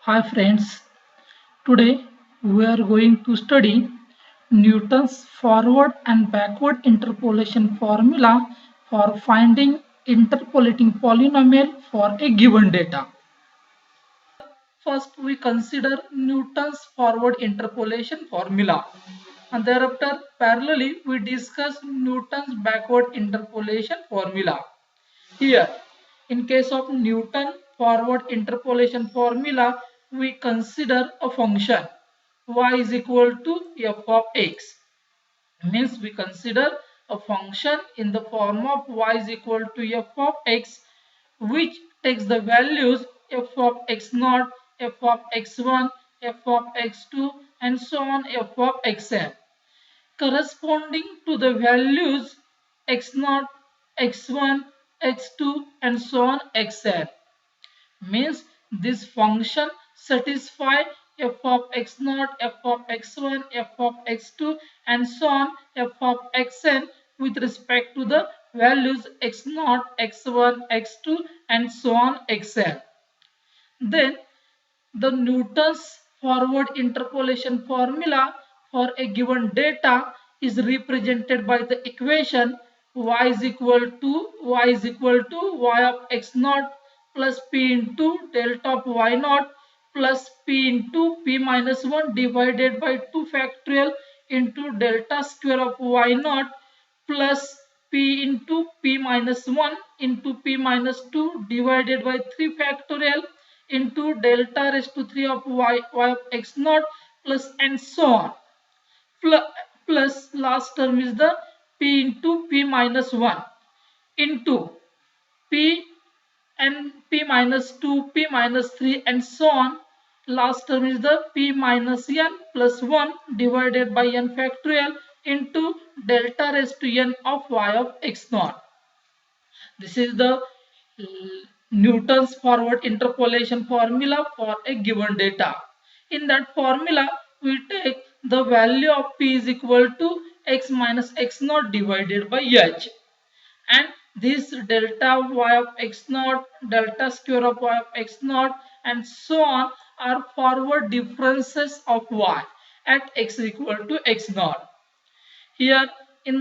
Hi friends, today we are going to study Newton's forward and backward interpolation formula for finding interpolating polynomial for a given data. First we consider Newton's forward interpolation formula and thereafter parallelly we discuss Newton's backward interpolation formula. Here, in case of Newton forward interpolation formula, we consider a function y is equal to f of x. Means we consider a function in the form of y is equal to f of x, which takes the values f of x naught, f of x1, f of x2, and so on f of xn, corresponding to the values x0, x1, x2, and so on xn. Means this function satisfy f of x0, f of x1, f of x2, and so on f of xn with respect to the values x0, x1, x2, and so on xn. Then the Newton's forward interpolation formula for a given data is represented by the equation y is equal to y of x naught plus p into delta of y naught plus p into p minus 1 divided by 2 factorial into delta square of y naught plus p into p minus 1 into p minus 2 divided by 3 factorial into delta raised to 3 of y of x naught plus and so on. Plus last term is the p into p minus 1 into p and p minus 2, p minus 3 and so on. Last term is the p minus n plus 1 divided by n factorial into delta raised to n of y of x naught. This is the Newton's forward interpolation formula for a given data. In that formula, we take the value of p is equal to x minus x naught divided by h. And this delta y of x naught, delta square of y of x naught, and so on are forward differences of y at x is equal to x naught. Here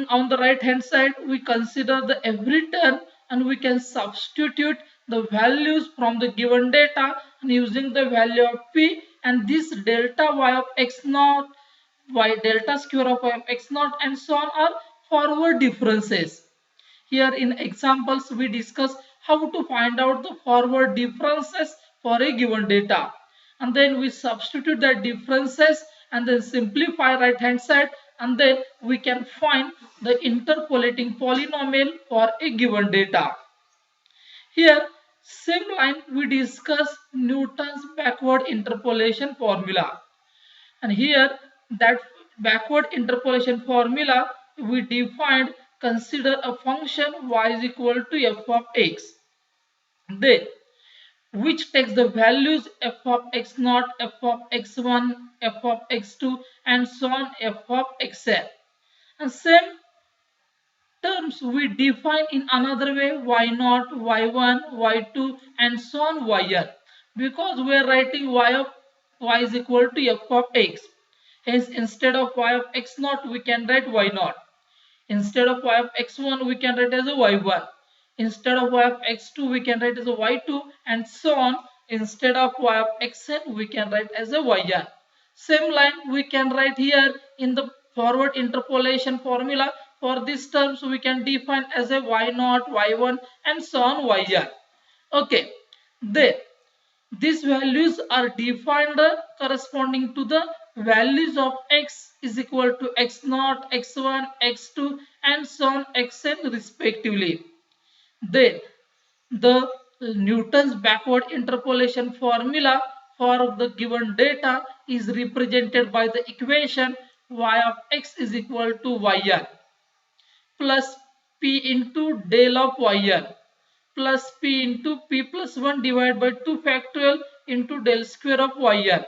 on the right hand side we consider the every term and we can substitute the values from the given data and using the value of p, and this delta y of x naught, y delta square of y of x naught and so on are forward differences. Here in examples we discuss how to find out the forward differences for a given data, and then we substitute the differences and then simplify right hand side, and then we can find the interpolating polynomial for a given data. Here same line we discuss Newton's backward interpolation formula, and here that backward interpolation formula we defined consider a function y is equal to f of x, then which takes the values f of x naught, f of x1, f of x2 and so on f of xn, and same terms we define in another way y naught, y1, y2 and so on yn, because we are writing y is equal to f of x. Hence instead of y of x naught we can write y naught. Instead of y of x1 we can write as a y1. Instead of y of x2 we can write as a y2 and so on. Instead of y of xn we can write as a yn. Same line we can write here in the forward interpolation formula. For these terms we can define as a y0, y1 and so on yn. Okay, then these values are defined corresponding to the values of x is equal to x0, x1, x2 and so on xn respectively. Then the Newton's backward interpolation formula for the given data is represented by the equation y of x is equal to yn plus p into del of yn plus p into p plus 1 divided by 2 factorial into del square of yn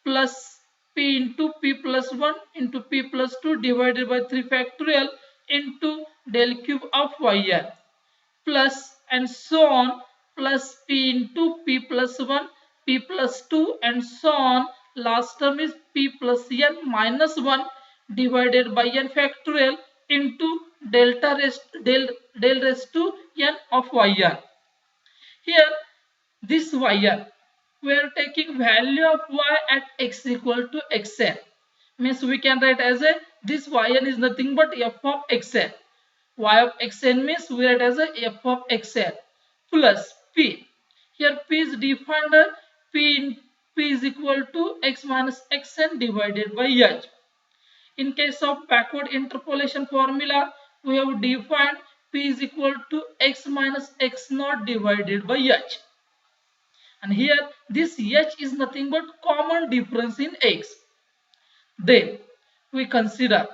plus p into p plus 1 into p plus 2 divided by 3 factorial into del cube of yn plus and so on plus p into p plus 1 p plus 2 and so on. Last term is p plus n minus 1 divided by n factorial into del raised to n of yn. Here this yn, we are taking value of y at x equal to xn. Means we can write as a this yn is nothing but f of xn. Y of xn means we write as a f of xn plus p. Here p is defined p is equal to x minus xn divided by h. In case of backward interpolation formula, we have defined p is equal to x minus x naught divided by h. And here this h is nothing but common difference in x. Then we consider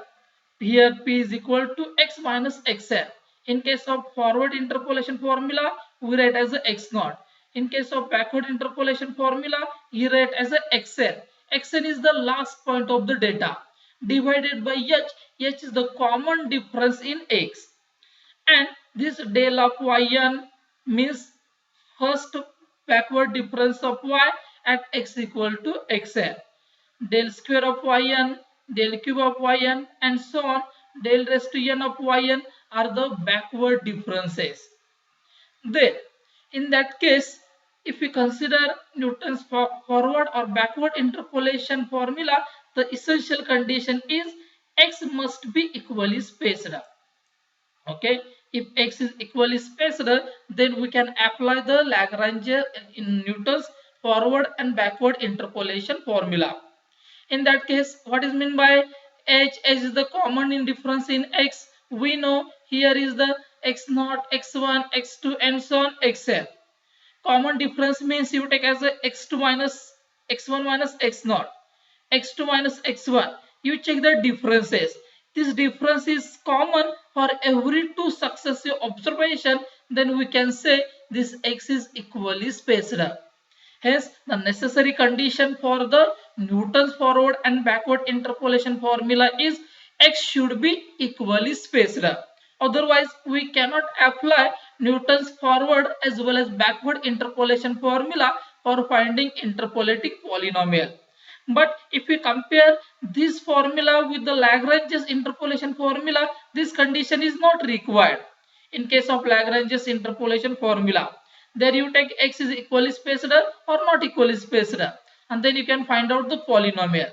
here p is equal to x minus xn. In case of forward interpolation formula, we write as a x naught. In case of backward interpolation formula, we write as a xn. Xn is the last point of the data divided by h. H is the common difference in x. And this del of yn means first backward difference of y at x equal to xn. Del square of yn, del cube of yn and so on, del raised to n of yn are the backward differences. Then in that case, if we consider Newton's forward or backward interpolation formula, the essential condition is x must be equally spaced. Okay, if x is equally spaced, then we can apply the Lagrange in Newton's forward and backward interpolation formula. In that case, what is meant by h? H is the common in difference in x. We know here is the x naught, x1, x2 and so on xn. Common difference means you take as a x2 minus x1 minus x naught, x2 minus x1. You check the differences. This difference is common for every two successive observation. Then we can say this x is equally spaced. Hence, the necessary condition for the Newton's forward and backward interpolation formula is x should be equally spaced. Otherwise, we cannot apply Newton's forward as well as backward interpolation formula for finding interpolating polynomial. But if we compare this formula with the Lagrange's interpolation formula, this condition is not required. In case of Lagrange's interpolation formula, there you take x is equally spaced or not equally spaced, and then you can find out the polynomial.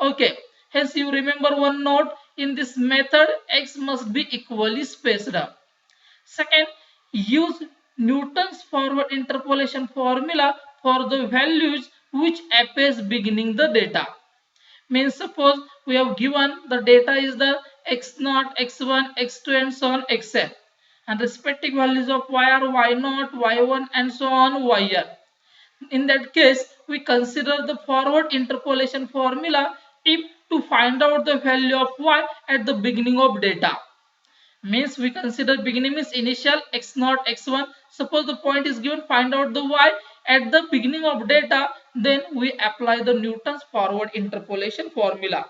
Okay, hence you remember one note: in this method x must be equally spaced. Second, use Newton's forward interpolation formula for the values which appears beginning the data. Means suppose we have given the data is the x0, x1, x2 and so on xn, and respective values of y are y0, y1 and so on yn. In that case, we consider the forward interpolation formula if to find out the value of y at the beginning of data. Means we consider beginning means initial x0, x1. Suppose the point is given, find out the y at the beginning of data, then we apply the Newton's forward interpolation formula.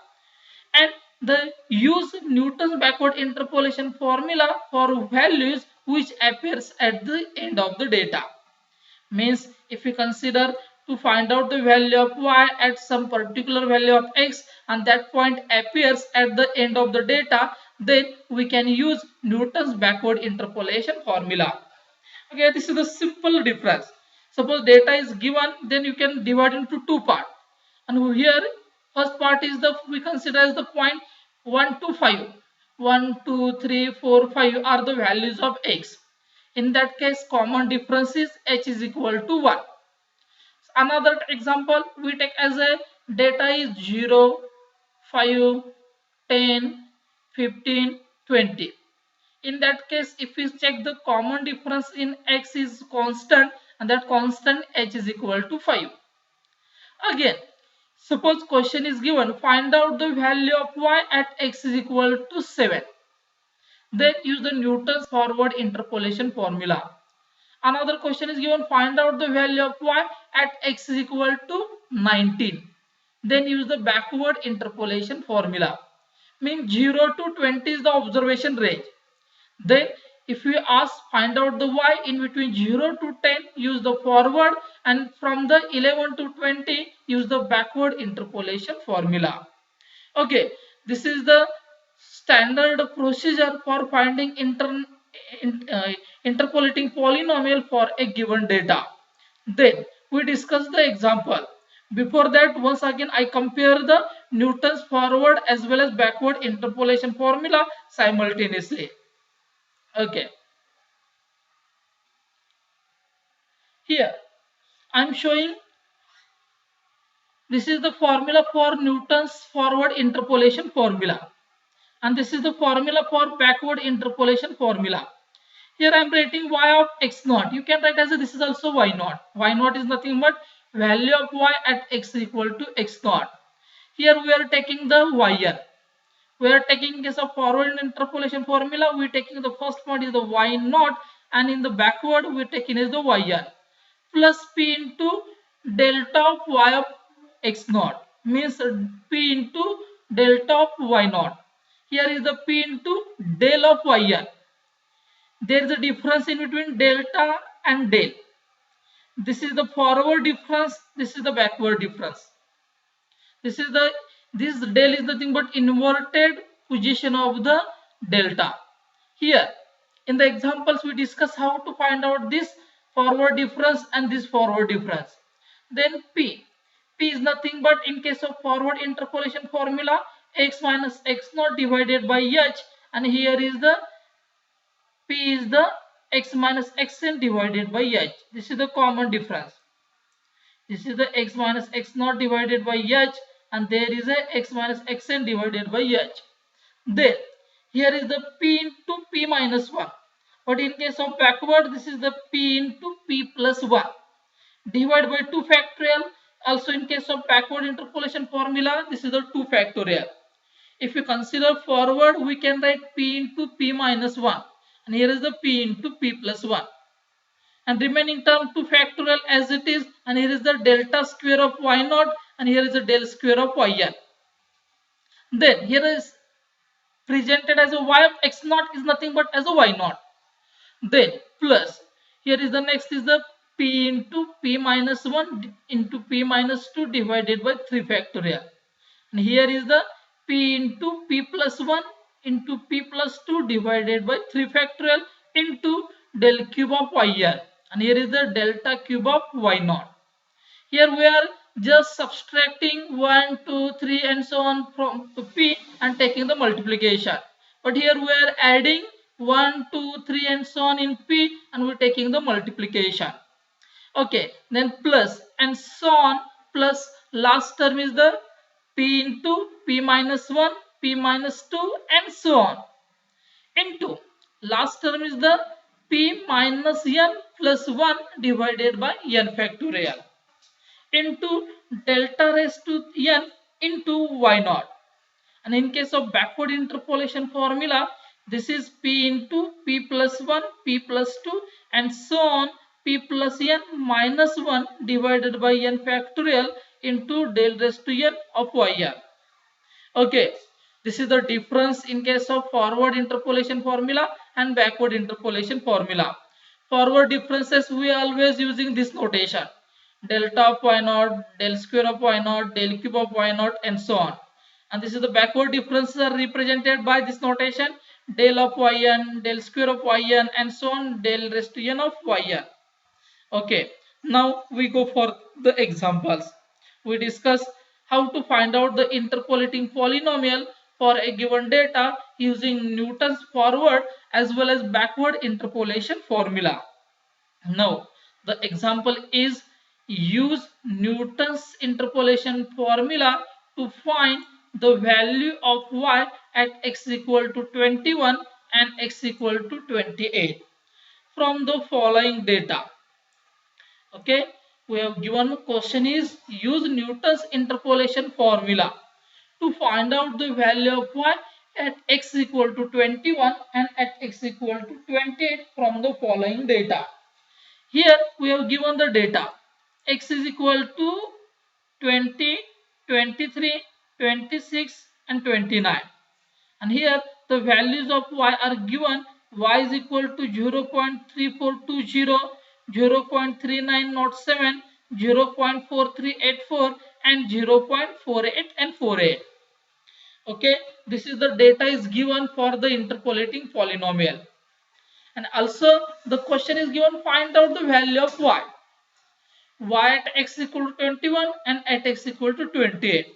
And the use Newton's backward interpolation formula for values which appears at the end of the data. Means if we consider to find out the value of y at some particular value of x and that point appears at the end of the data, then we can use Newton's backward interpolation formula. Okay, this is the simple difference. Suppose data is given, then you can divide into two parts. And here first part is the we consider as the point 1 to 5. 1, 2, 3, 4, 5 are the values of x. In that case, common difference is h is equal to 1. Another example we take as a data is 0, 5, 10, 15, 20. In that case, if we check the common difference in x is constant, and that constant h is equal to 5. Again, suppose question is given, find out the value of y at x is equal to 7. Then use the Newton's forward interpolation formula. Another question is given, find out the value of y at x is equal to 19. Then use the backward interpolation formula. Means 0 to 20 is the observation range. Then If we ask find out the y in between 0 to 10, use the forward, and from the 11 to 20 use the backward interpolation formula. Okay, this is the standard procedure for finding interpolating polynomial for a given data. Then we discuss the example. Before that, once again I compare the Newton's forward as well as backward interpolation formula simultaneously. Okay, here I am showing this is the formula for Newton's forward interpolation formula, and this is the formula for backward interpolation formula. Here I am writing y of x naught. You can write as a, this is also y naught. Y naught is nothing but value of y at x equal to x naught. Here we are taking the yn. We are taking case of forward interpolation formula. We are taking the first point is the y naught, and in the backward we are taking is the yn plus p into delta of y of x naught, means p into delta of y naught. Here is the p into del of yn. There is a difference in between delta and del. This is the forward difference, this is the backward difference. This del is nothing but inverted position of the delta. Here in the examples we discuss how to find out this forward difference and this forward difference. Then p is nothing but, in case of forward interpolation formula, x minus x naught divided by h, and here is the p is the x minus xn divided by h. This is the common difference. This is the x minus x naught divided by h, and there is a x minus xn divided by h. Then here is the p into p minus 1. But in case of backward, this is the p into p plus 1. Divide by 2 factorial. Also in case of backward interpolation formula, this is the 2 factorial. If you consider forward, we can write p into p minus 1. And here is the p into p plus 1. And remaining term 2 factorial as it is. And here is the delta square of y naught. And here is the del square of yn. Then here is presented as a y of x naught is nothing but as a y naught. Then plus here is the next is the p into p minus 1 into p minus 2 divided by 3 factorial. And here is the p into p plus 1 into p plus 2 divided by 3 factorial into del cube of yn. And here is the delta cube of y naught. Here we are just subtracting 1, 2, 3 and so on from p and taking the multiplication. But here we are adding 1, 2, 3 and so on in p, and we are taking the multiplication. Okay, then plus and so on, plus last term is the p into p minus 1, p minus 2 and so on, into last term is the p minus n plus 1 divided by n factorial, into delta raised to n into y naught. And in case of backward interpolation formula, this is p into p plus 1, p plus 2 and so on, p plus n minus 1 divided by n factorial into del raised to n of yn. Okay, this is the difference in case of forward interpolation formula and backward interpolation formula. Forward differences we are always using this notation: delta of y naught, del square of y naught, del cube of y naught and so on. And this is the backward differences are represented by this notation: del of yn, del square of yn and so on, del raised to n of yn. Okay, now we go for the examples. We discuss how to find out the interpolating polynomial for a given data using Newton's forward as well as backward interpolation formula. Now the example is use Newton's interpolation formula to find the value of y at x equal to 21 and x equal to 28 from the following data. Okay, we have given question is use Newton's interpolation formula to find out the value of y at x equal to 21 and at x equal to 28 from the following data. Here we have given the data: x is equal to 20, 23, 26 and 29. And here the values of y are given y is equal to 0.3420, 0.3907, 0.4384 and 0.48 and 48. Okay, this is the data is given for the interpolating polynomial. And also the question is given, find out the value of y at x equal to 21 and at x equal to 28.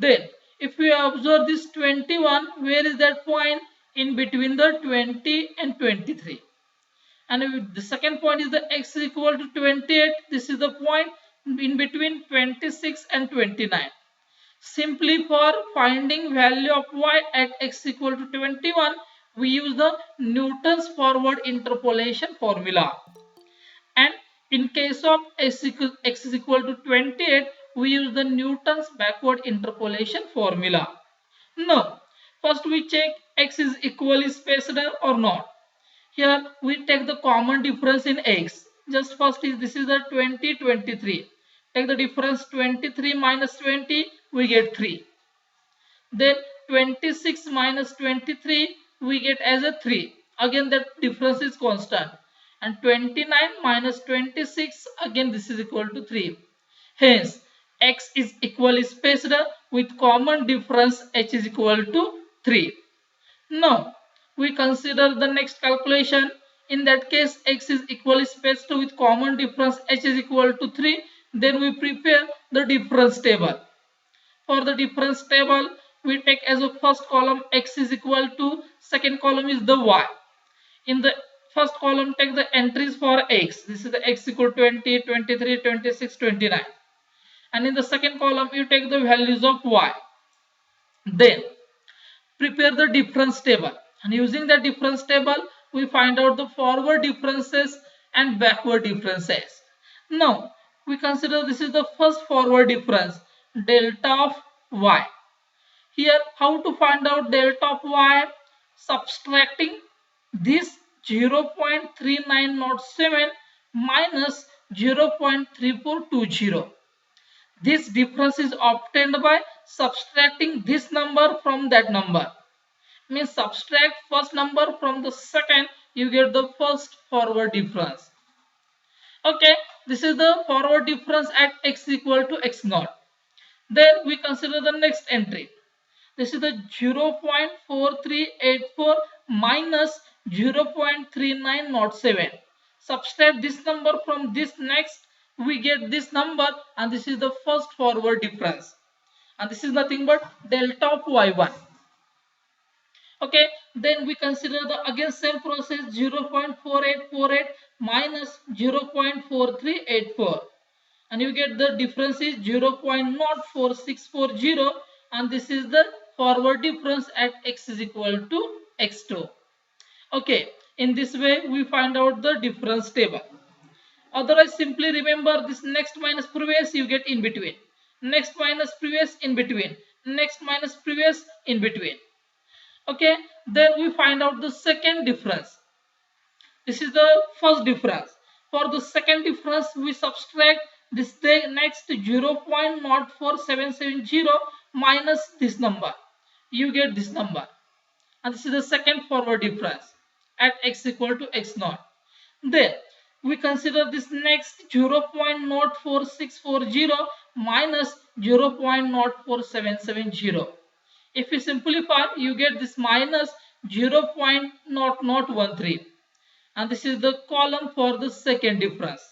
Then if we observe this 21, where is that point? In between the 20 and 23. And the second point is the x is equal to 28. This is the point in between 26 and 29. Simply for finding value of y at x equal to 21, we use the Newton's forward interpolation formula. And in case of x is equal to 28, we use the Newton's backward interpolation formula. Now, first we check x is equally spaced or not. Here we take the common difference in x. Just first is this is the 20, 23. Take the difference 23 minus 20, we get 3. Then 26 minus 23, we get as a 3. Again that difference is constant. And 29 minus 26, again this is equal to 3. Hence, x is equally spaced with common difference h is equal to 3. Now, we consider the next calculation. In that case, x is equally spaced with common difference h is equal to 3. Then we prepare the difference table. For the difference table, we take as a first column x is equal to, second column is the y. In the first column, take the entries for x. This is the x equal to 20, 23, 26, 29. And in the second column, you take the values of y. Then prepare the difference table, and using the difference table we find out the forward differences and backward differences. Now we consider this is the first forward difference, delta of y. Here how to find out delta of y? Subtracting this 0.3907 minus 0.3420. This difference is obtained by subtracting this number from that number. Means subtract first number from the second, you get the first forward difference. Okay, this is the forward difference at x equal to x naught. Then we consider the next entry. This is the 0.4384 minus 0.3907. Subtract this number from this next, we get this number, and this is the first forward difference. And this is nothing but delta of y1. Okay, then we consider the again same process, 0.4848 minus 0.4384. And you get the difference is 0.04640, and this is the forward difference at x is equal to x2. Okay, in this way we find out the difference table. Otherwise simply remember this next minus previous, you get in between. Next minus previous, in between. Next minus previous, in between. Okay, then we find out the second difference. This is the first difference. For the second difference, we subtract this next 0.04770 minus this number. You get this number. And this is the second forward difference at x equal to x naught. Then we consider this next 0.04640 minus 0.04770. If you simplify, you get this minus 0.0013. And this is the column for the second difference.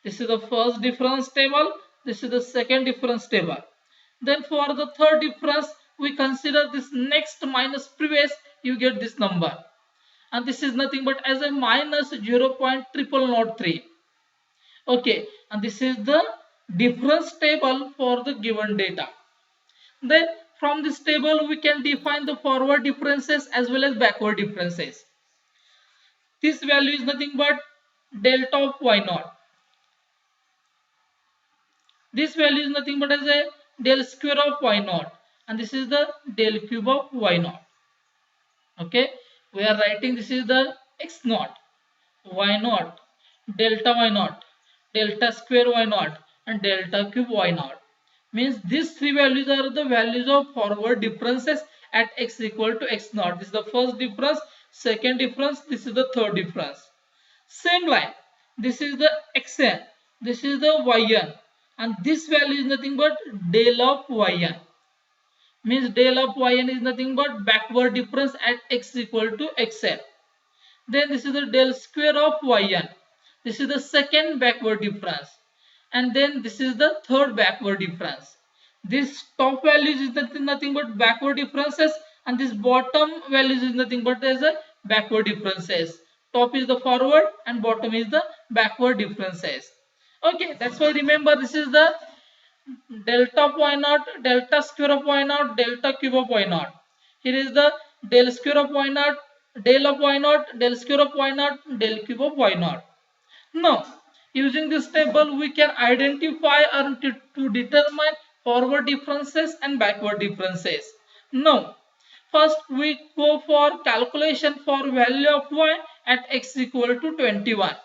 This is the first difference table. This is the second difference table. Then for the third difference, we consider this next minus previous, you get this number. And this is nothing but as a minus 0.0003. Okay, and this is the difference table for the given data. Then from this table we can define the forward differences as well as backward differences. This value is nothing but delta of y naught. This value is nothing but as a del square of y naught, and this is the del cube of y naught. Okay, we are writing this is the x naught, y naught, delta y naught, delta square y naught, and delta cube y naught. Means these three values are the values of forward differences at x equal to x naught. This is the first difference, second difference, this is the third difference. Same line, this is the xn, this is the yn, and this value is nothing but del of yn. Means del of yn is nothing but backward difference at x equal to xn. Then this is the del square of yn. This is the second backward difference. And then this is the third backward difference. This top values is nothing but backward differences, and this bottom values is nothing but as a backward differences. Top is the forward and bottom is the backward differences. Okay, that's why remember this is the delta of y naught, delta square of y naught, delta cube of y naught. Here is the del square of y naught, del of y naught, del square of y naught, del cube of y naught. Now, using this table, we can identify or to determine forward differences and backward differences. Now, first we go for calculation for value of y at x equal to 21.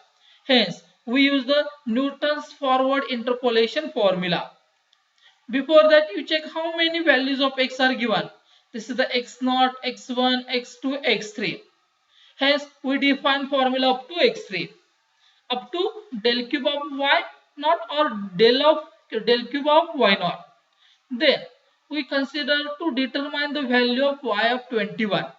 Hence, we use the Newton's forward interpolation formula. Before that, you check how many values of x are given. This is the x0, x1, x2, x3. Hence, we define formula up to x3. Up to del cube of y naught or del cube of y naught. Then we consider to determine the value of y of 21.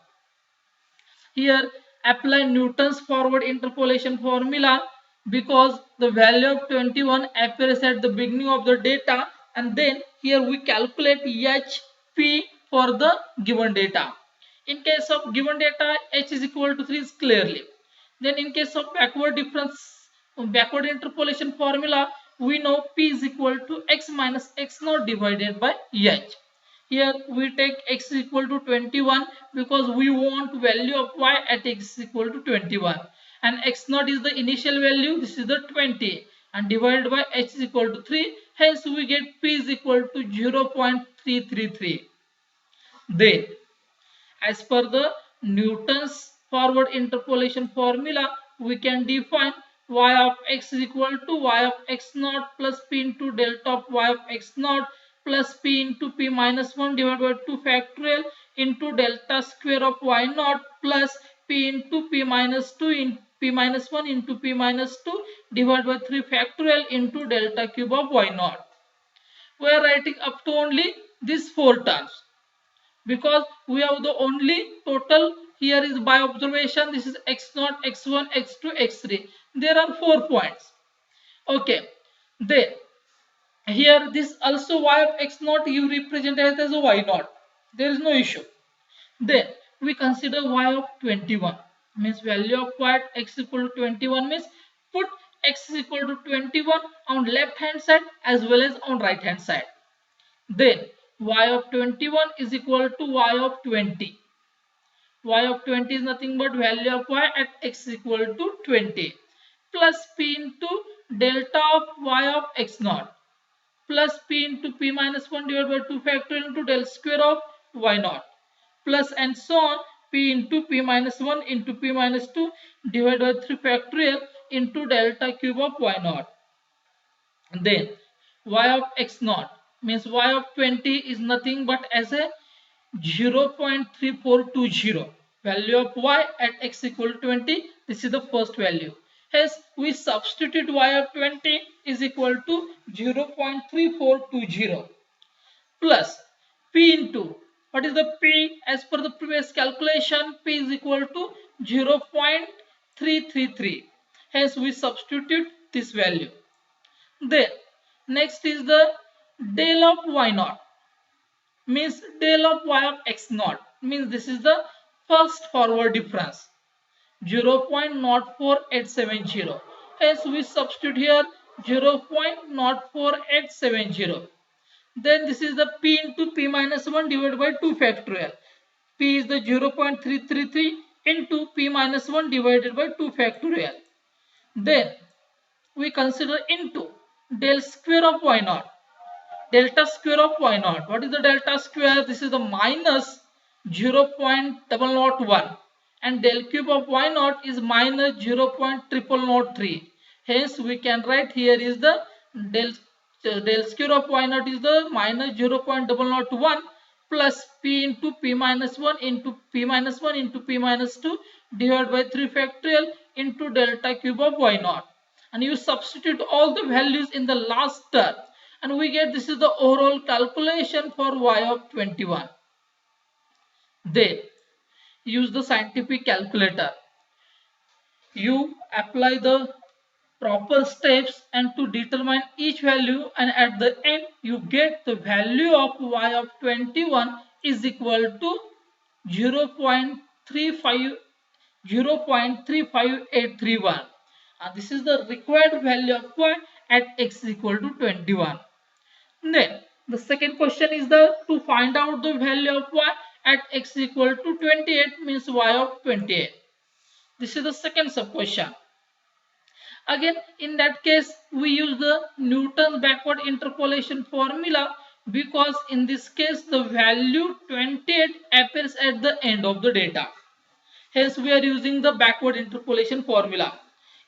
Here apply Newton's forward interpolation formula because the value of 21 appears at the beginning of the data, and then here we calculate HP for the given data. In case of given data, h is equal to 3 is clearly. Then in case of backward interpolation formula, we know p is equal to x minus x naught divided by h. Here we take x is equal to 21 because we want value of y at x is equal to 21, and x naught is the initial value, this is the 20, and divided by h is equal to 3. Hence we get p is equal to 0.333. Then as per the Newton's forward interpolation formula, we can define y of x is equal to y of x naught plus p into delta of y of x naught plus p into p minus 1 divided by 2 factorial into delta square of y naught plus p into p minus 2 in p minus 1 into p minus 2 divided by 3 factorial into delta cube of y naught. We are writing up to only these 4 terms because we have the only total here is by observation. This is x0, x1, x2, x3. There are 4 points. Okay, then here this also y of x0 you represent as a y0. There is no issue. Then we consider y of 21, means value of y at x equal to 21 means put x is equal to 21 on left hand side as well as on right hand side. Then y of 21 is equal to y of 20. Y of 20 is nothing but value of y at x equal to 20 plus p into delta of y of x naught plus p into p minus 1 divided by 2 factorial into del square of y naught plus and so on p into p minus 1 into p minus 2 divided by 3 factorial into delta cube of y naught. Then y of x naught means y of 20 is nothing but as a 0.3420. Value of y at x equal to 20. This is the first value. Hence, we substitute y of 20 is equal to 0.3420 plus p into, what is the p? As per the previous calculation, p is equal to 0.333. Hence, we substitute this value. Then, next is the del of y naught, means del of y of x naught, means this is the first forward difference, 0.04870. Hence we substitute here 0.04870. Then this is the p into p minus 1 divided by 2 factorial. P is the 0.333 into p minus 1 divided by 2 factorial. Then we consider into del square of y naught. Delta square of y naught. What is the delta square? This is the minus 0.001 and del cube of y naught is minus 0.0003. Hence we can write here is the del square of y naught is the minus 0.001 plus p into p minus 1 into p minus 1 into p minus 2 divided by 3 factorial into delta cube of y naught. And you substitute all the values in the last term, and we get this is the overall calculation for y of 21. Then use the scientific calculator. You apply the proper steps and to determine each value, and at the end you get the value of y of 21 is equal to 0.35831, and this is the required value of y at x is equal to 21. Then the second question is to find out the value of y at x is equal to 28, means y of 28. This is the second sub question. Again, in that case, we use the Newton's backward interpolation formula, because in this case the value 28 appears at the end of the data. Hence, we are using the backward interpolation formula.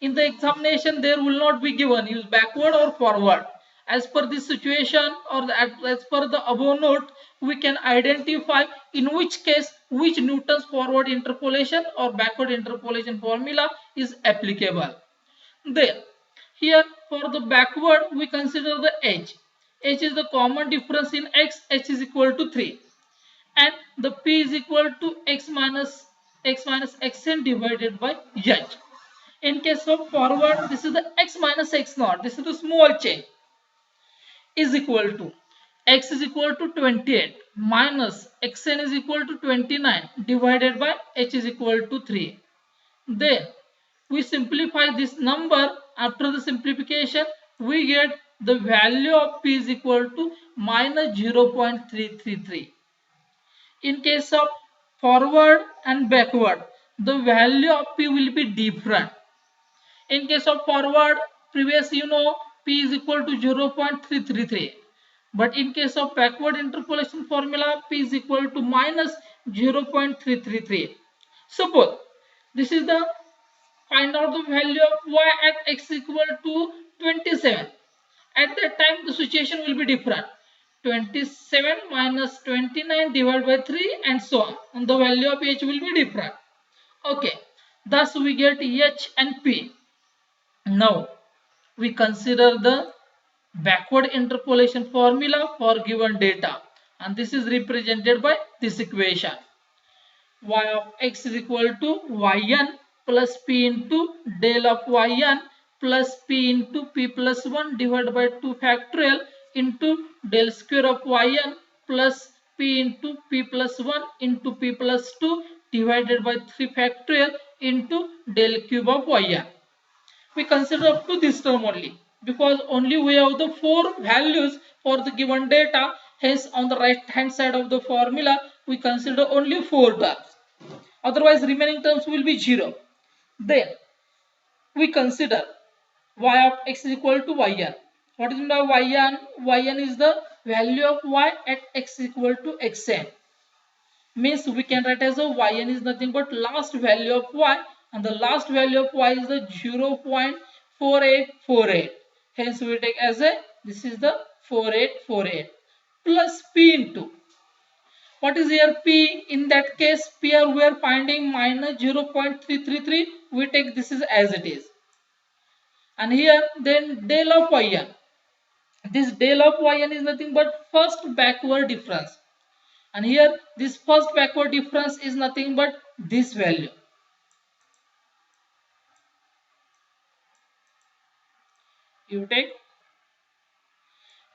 In the examination, there will not be given use backward or forward. As per this situation or as per the above note, we can identify in which case which Newton's forward interpolation or backward interpolation formula is applicable. Then, here for the backward, we consider the h. H is the common difference in x, h is equal to 3. And the p is equal to x minus xn divided by h. In case of forward, this is the x minus x naught. This is the small change. Is equal to x is equal to 28 minus xn is equal to 29 divided by h is equal to 3. Then we simplify this number. After the simplification, we get the value of p is equal to minus 0.333. In case of forward and backward, the value of p will be different. In case of forward, previous p is equal to 0.333. But in case of backward interpolation formula, p is equal to minus 0.333. Suppose this is the find out the value of y at x equal to 27. At that time, the situation will be different. 27 minus 29 divided by 3 and so on. And the value of h will be different. Okay. Thus, we get h and p. Now, we consider the backward interpolation formula for given data. And this is represented by this equation. Y of x is equal to yn plus p into del of yn plus p into p plus 1 divided by 2 factorial into del square of yn plus p into p plus 1 into p plus 2 divided by 3 factorial into del cube of yn. We consider up to this term only, because only we have the 4 values for the given data. Hence, on the right hand side of the formula, we consider only 4 terms. Otherwise, remaining terms will be 0. Then, we consider y of x is equal to yn. What is meant by yn? Yn is the value of y at x is equal to xn. Means we can write as a yn is nothing but last value of y, and the last value of y is the 0.4848. Hence, we take as a this is the 4848 plus p into. What is here p? In that case, p here we are finding minus 0.333. We take this is as it is. And here then del of yn. This del of yn is nothing but first backward difference. And here this first backward difference is nothing but this value. You take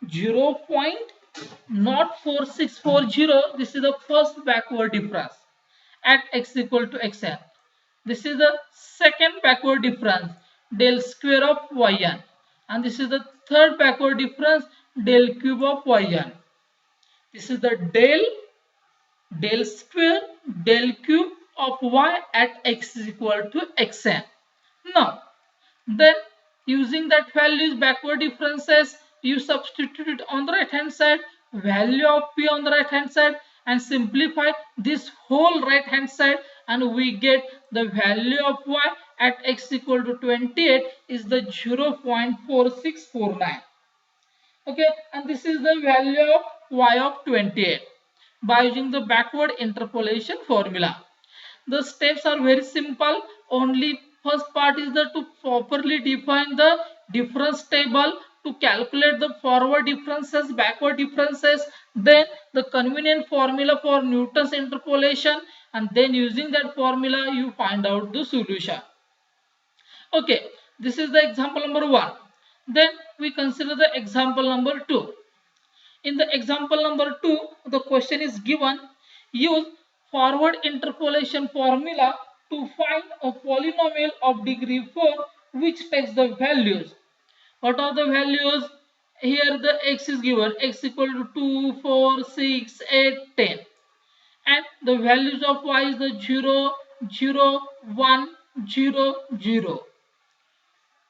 0.04640. This is the first backward difference at x equal to xn. This is the second backward difference, del square of yn, and this is the third backward difference, del cube of yn. This is the del square del cube of y at x is equal to xn. Now, then using that values backward differences, you substitute it on the right hand side, value of p on the right hand side, and simplify this whole right hand side, and we get the value of y at x equal to 28 is the 0.4649. Okay, and this is the value of y of 28. by using the backward interpolation formula. The steps are very simple. Only first part is the to properly define the difference table, to calculate the forward differences, backward differences, then the convenient formula for Newton's interpolation, and then using that formula you find out the solution. Okay, this is the example number 1. Then we consider the example number 2. In the example number 2, the question is given, use forward interpolation formula to find a polynomial of degree 4 which takes the values. What are the values? Here the x is given, x equal to 2, 4, 6, 8, 10. And the values of y is the 0, 0, 1, 0, 0.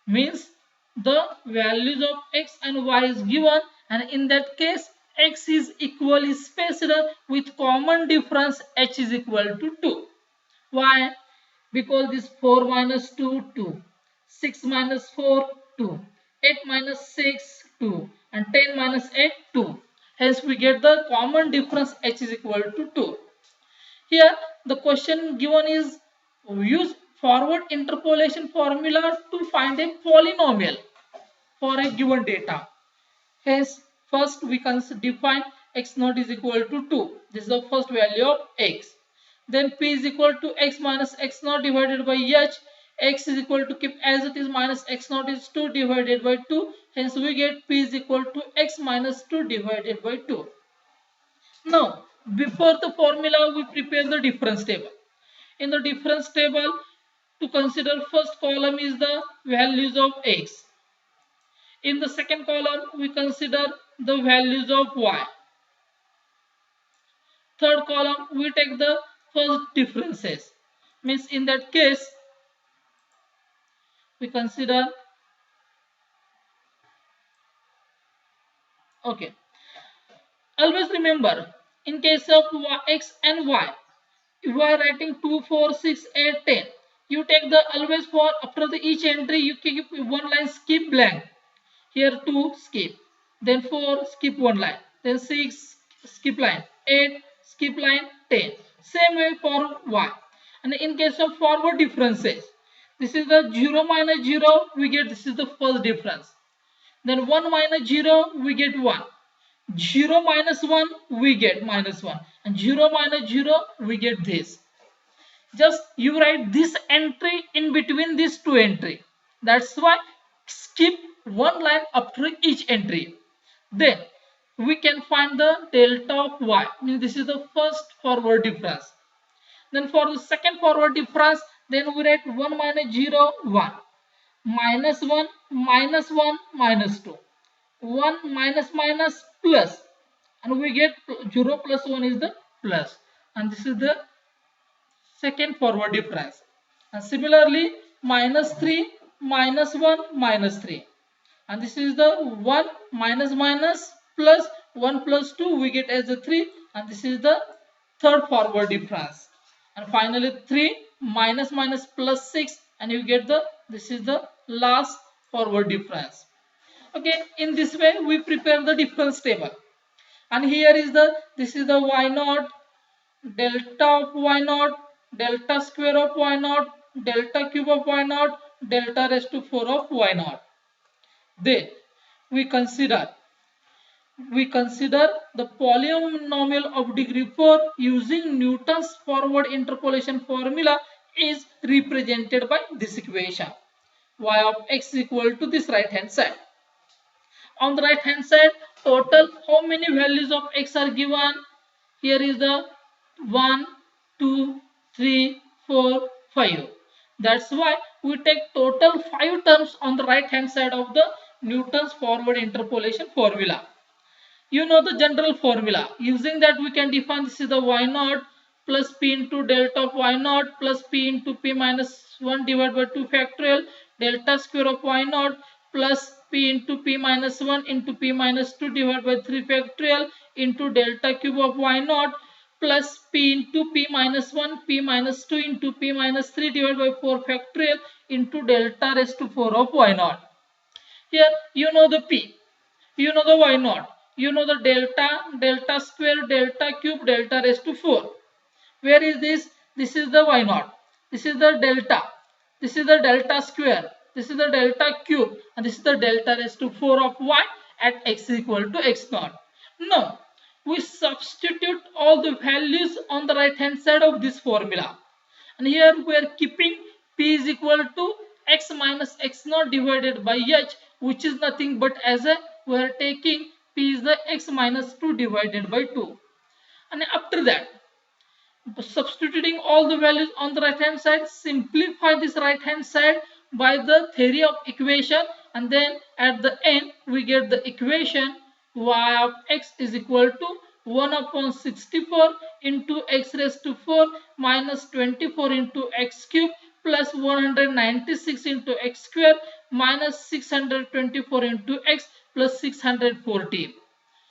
Means the values of x and y is given, and in that case x is equally spaced with common difference h is equal to 2. Why? Because this 4 minus 2, 2, 6 minus 4, 2, 8 minus 6, 2, and 10 minus 8, 2. Hence we get the common difference h is equal to 2. Here the question given is, use forward interpolation formula to find a polynomial for a given data. Hence first we can define x naught is equal to 2. This is the first value of x. Then p is equal to x minus x naught divided by h. X is equal to, keep as it is, minus x naught is 2 divided by 2. Hence we get p is equal to x minus 2 divided by 2. Now before the formula we prepare the difference table. In the difference table, to consider, first column is the values of x. In the second column we consider the values of y. Third column we take the first differences. Means in that case we consider, okay, always remember, in case of x and y, you are writing 2, 4, 6, 8, 10. You take the, always for after the each entry you keep one line skip blank. Here 2 skip, then 4 skip one line, then 6 skip line, 8 skip line, 10. Same way for y. And in case of forward differences, this is the 0 minus 0, we get, this is the first difference. Then 1 minus 0, we get 1. 0 minus 1, we get minus 1. And 0 minus 0, we get this. Just you write this entry in between these two entry. That's why skip one line after each entry. Then we can find the delta of y. Means this is the first forward difference. Then for the second forward difference, then we write 1 minus 0, 1. Minus 1, minus 1, minus 2. 1 minus minus plus. And we get 0 plus 1 is the plus. And this is the second forward difference. And similarly, minus 3, minus 1, minus 3. And this is the 1 minus minus plus 1 plus 2, we get as a 3. And this is the third forward difference. And finally 3 minus minus plus 6, and you get the, this is the last forward difference. Okay, in this way we prepare the difference table. And here is the, this is the y naught, delta of y naught, delta square of y naught, delta cube of y naught, delta raised to 4 of y naught. Then we consider the polynomial of degree 4 using Newton's forward interpolation formula is represented by this equation. Y of x is equal to this right hand side. On the right hand side, total how many values of x are given? Here is the 1, 2, 3, 4, 5. That's why we take total 5 terms on the right hand side of the Newton's forward interpolation formula. You know the general formula. Using that we can define, this is the y naught plus p into delta of y naught plus p into p minus 1 divided by 2 factorial, delta square of y naught plus p into p minus 1 into p minus 2 divided by 3 factorial into delta cube of y naught plus p into p minus 1 p minus 2 into p minus 3 divided by 4 factorial into delta raised to 4 of y naught. Here you know the p, you know the y naught. You know the delta square, delta cube, delta raised to 4. Where is this? This is the y naught. This is the delta. This is the delta square. This is the delta cube. And this is the delta raised to 4 of y at x equal to x naught. Now, we substitute all the values on the right hand side of this formula. And here we are keeping p is equal to x minus x naught divided by h, which is nothing but as a we are taking p is the x minus 2 divided by 2. And after that, substituting all the values on the right hand side, simplify this right hand side by the theory of equation, and then at the end we get the equation y of x is equal to 1 upon 64 into x raised to 4 minus 24 into x cube plus 196 into x square minus 624 into x plus 614.